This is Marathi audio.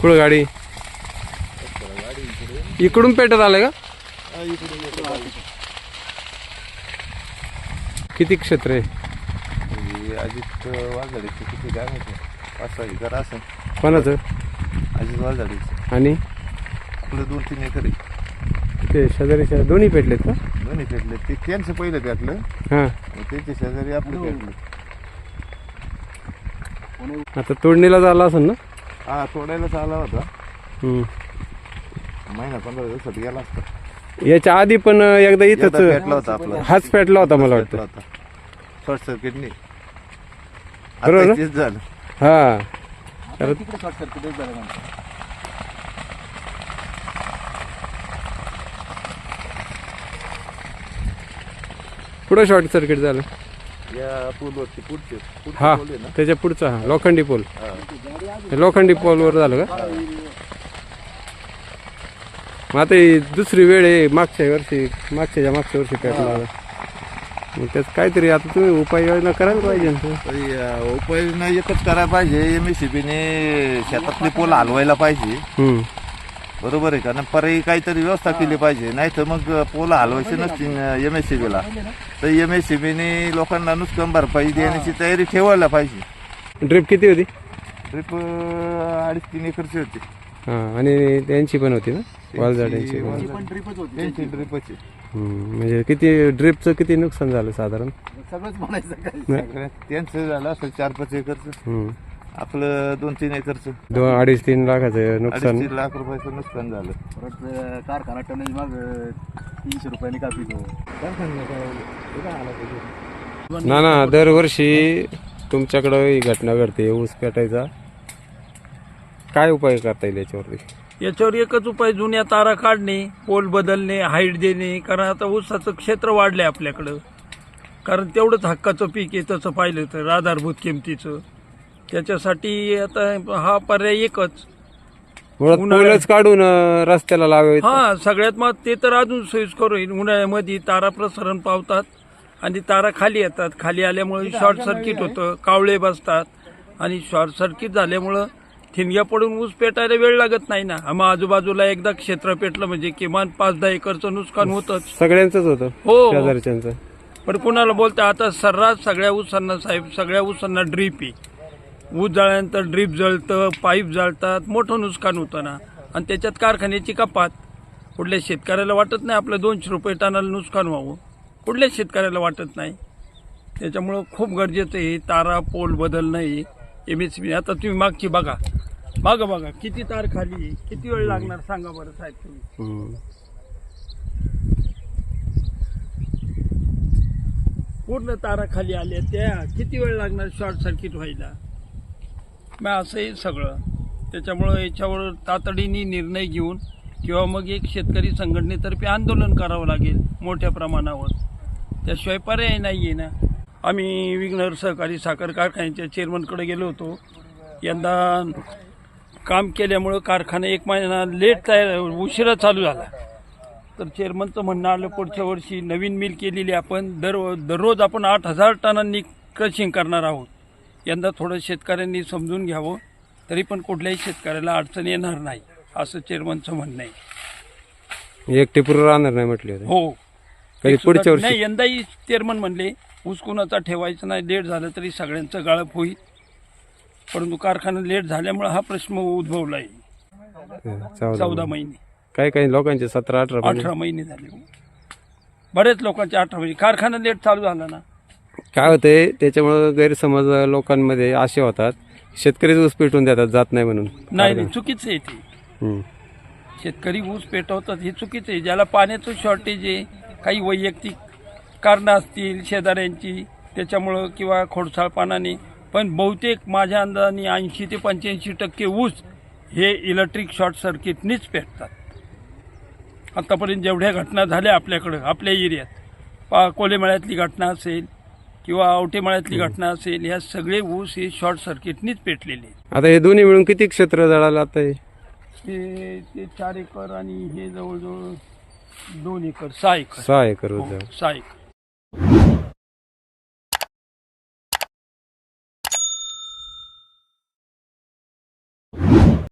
कुठं गाडी इकडून पेटत आलं का? किती क्षेत्र आहे? अजित वालझाडीचं किती काय माहिती 5-6 एकर असं. कोणाचं? अजित वालझाडीचं. आणि आपलं 2-3 एकर आहे. ते शेजारीच्या दोन्ही पेटलेत का? दोन्ही पेटले. ते त्यांचं पहिलं पेटलं, हां. त्याच्या शेजारी आपलं पेटलं. आता तोडणीला झाला असेल ना? हा, तोडायलाच आला होता. हम्म. महिना 15 दिवसात गेला असता. याच्या आधी पण एकदा इथंच पेटला होता आपला. हाच पेटला होता मला वाटतं. शॉर्ट सर्किटने बरोबर ना? तेच झालं. हा, तर शॉर्ट सर्किटच झालं. पुढं शॉर्ट सर्किट झालं. या पूलवरती पुढचे हा, पोल आहे ना. त्याच्या पुढचा हा लोखंडी पोल. हा. लोखंडी पोलवर झालं का? मग आता ही दुसरी वेळ आहे. मागच्या वर्षी पेटला. मग त्याच काहीतरी आता तुम्ही उपाययोजना करायला पाहिजे ना. तरी उपाययोजना एकच करायला पाहिजे. MSCBने शेतातले पोल हलवायला पाहिजे. बरोबर आहे का ना. पर्यायी काहीतरी व्यवस्था केली पाहिजे. नाही तर मग पोल हलवायचे नसतील MSCBला, तर MSCBने लोकांना नुकसान भरपाई देण्याची तयारी ठेवायला पाहिजे. ड्रिप किती होती? ड्रिप 2.5-3 एकरची होती. हां, आणि त्यांची पण होती ना वालझाडांची? त्यांची ड्रिपच आहे. म्हणजे किती ड्रिपचं किती नुकसान झालं साधारण? सगळंच म्हणायचं. त्यांचं झालं असं 4-5 एकरचं. आपलं 2-3 एकरचं 2-2.5-3 लाखाचं नुकसान. 3 लाख रुपयाचं नुकसान झालं. परत कारखाना टनेज माग 300 रुपयाने कापितो. ना दरवर्षी तुमच्याकडं ही घटना घडते ऊस पेटायचा. काय उपाय करता येईल याच्यावरती? याच्यावर एकच उपाय, जुन्या तारा काढणे, पोल बदलणे, हाईट देणे. कारण आता ऊसाचं क्षेत्र वाढलंय आपल्याकडं. कारण तेवढंच हक्काचं पीक आहे तसं पाहिलं तर आधारभूत किमतीचं. त्याच्यासाठी आता हा पर्याय एकच. पोलच काढून रस्त्याला लावावे. हा, सगळ्यात मग ते तर अजून सोयीस्कर होईल. उन्हाळ्यामध्ये तारा प्रसरण पावतात आणि तारा खाली येतात. खाली आल्यामुळे शॉर्ट सर्किट होतं, कावळे बसतात आणि शॉर्ट सर्किट झाल्यामुळं ठिणग्या पडून ऊस पेटायला वेळ लागत नाही ना. मग आजूबाजूला एकदा क्षेत्र पेटलं म्हणजे किमान 5-10 एकरचं नुकसान होतच. सगळ्यांचंच होतं. हो, शेजारच्यांचं. पण कुणाला बोलता आता सर्रास सगळ्या ऊसांना साहेब, सगळ्या ऊसांना ड्रीप आहे. ऊस जळल्यानंतर ड्रीप जळतं, पाईप जळतात, मोठं नुकसान होतं ना. आणि त्याच्यात कारखान्याची कपात. कुठल्या शेतकऱ्याला वाटत नाही आपलं 200 रुपये टनाला नुकसान व्हावं. कुठल्या शेतकऱ्याला वाटत नाही. त्याच्यामुळं खूप गरजेचं आहे तारा पोल बदलणं आहे. MSCB आता तुम्ही मागची बघा किती तार खाली आहे. किती वेळ लागणार सांगा बरं साहेब तुम्ही. पूर्ण तारा खाली आल्या त्या किती वेळ लागणार शॉर्ट सर्किट व्हायला. मग असंही सगळं. त्याच्यामुळं याच्यावर तातडीने निर्णय घेऊन किंवा मग एक शेतकरी संघटनेतर्फे आंदोलन करावं लागेल मोठ्या प्रमाणावर. त्याशिवाय पर्याय नाही आहे ना. आम्ही विघ्नर सहकारी साखर कारखान्याच्या चेअरमनकडे गेलो होतो. यंदा काम केल्यामुळं कारखाना 1 महिना लेट उशिरा चालू झाला. तर चेअरमनचं म्हणणं आलं पुढच्या वर्षी नवीन मिल केलेली आपण दररोज आपण 8,000 टनांनी क्रशिंग करणार आहोत. यंदा थोडं शेतकऱ्यांनी समजून घ्यावं. तरी पण कुठल्याही शेतकऱ्याला अडचण येणार नाही असं चेअरमनचं म्हणणं आहे. एक टिपूर राहणार नाही म्हटले होते. हो, काही पुढच्या वर्षी नाही. यंदाही चेअरमन म्हणले ऊस कुणाचा ठेवायचं नाही. लेट झालं तरी सगळ्यांचं गाळप होईल. परंतु कारखाना लेट झाल्यामुळे हा प्रश्न उद्भवला आहे. 14 महिने. काही लोकांचे 17-18 महिने झाले. बरेच लोकांचे 18 महिने. कारखाना लेट चालू झाला ना. काय होतंय त्याच्यामुळे गैरसमज लोकांमध्ये असे होतात, शेतकरीच ऊस पेटून देतात जात नाही म्हणून. नाही, चुकीचं आहे ते. शेतकरी ऊस पेटवतात हे चुकीचं आहे. ज्याला पाण्याचं शॉर्टेज आहे, काही वैयक्तिक कारणं असतील शेजाऱ्यांची त्याच्यामुळं किंवा खोडसाळपणाने, पण बहुतेक माझ्या अंदाजाने 80 ते 85% ऊस हे इलेक्ट्रिक शॉर्ट सर्किटनीच पेटतात. आतापर्यंत जेवढ्या घटना झाल्या आपल्याकडं आपल्या एरियात, कोलेमळ्यातली घटना असेल किंवा आवटेमळ्यातली घटना असेल, ह्या सगळे ऊस हे शॉर्ट सर्किटनीच पेटलेले. आता हे दोन्ही मिळून किती क्षेत्र जळालं आता? ते 4 एकर आणि हे जवळजवळ 2 एकर 6 एकर. 6 एकर. 6 एकर.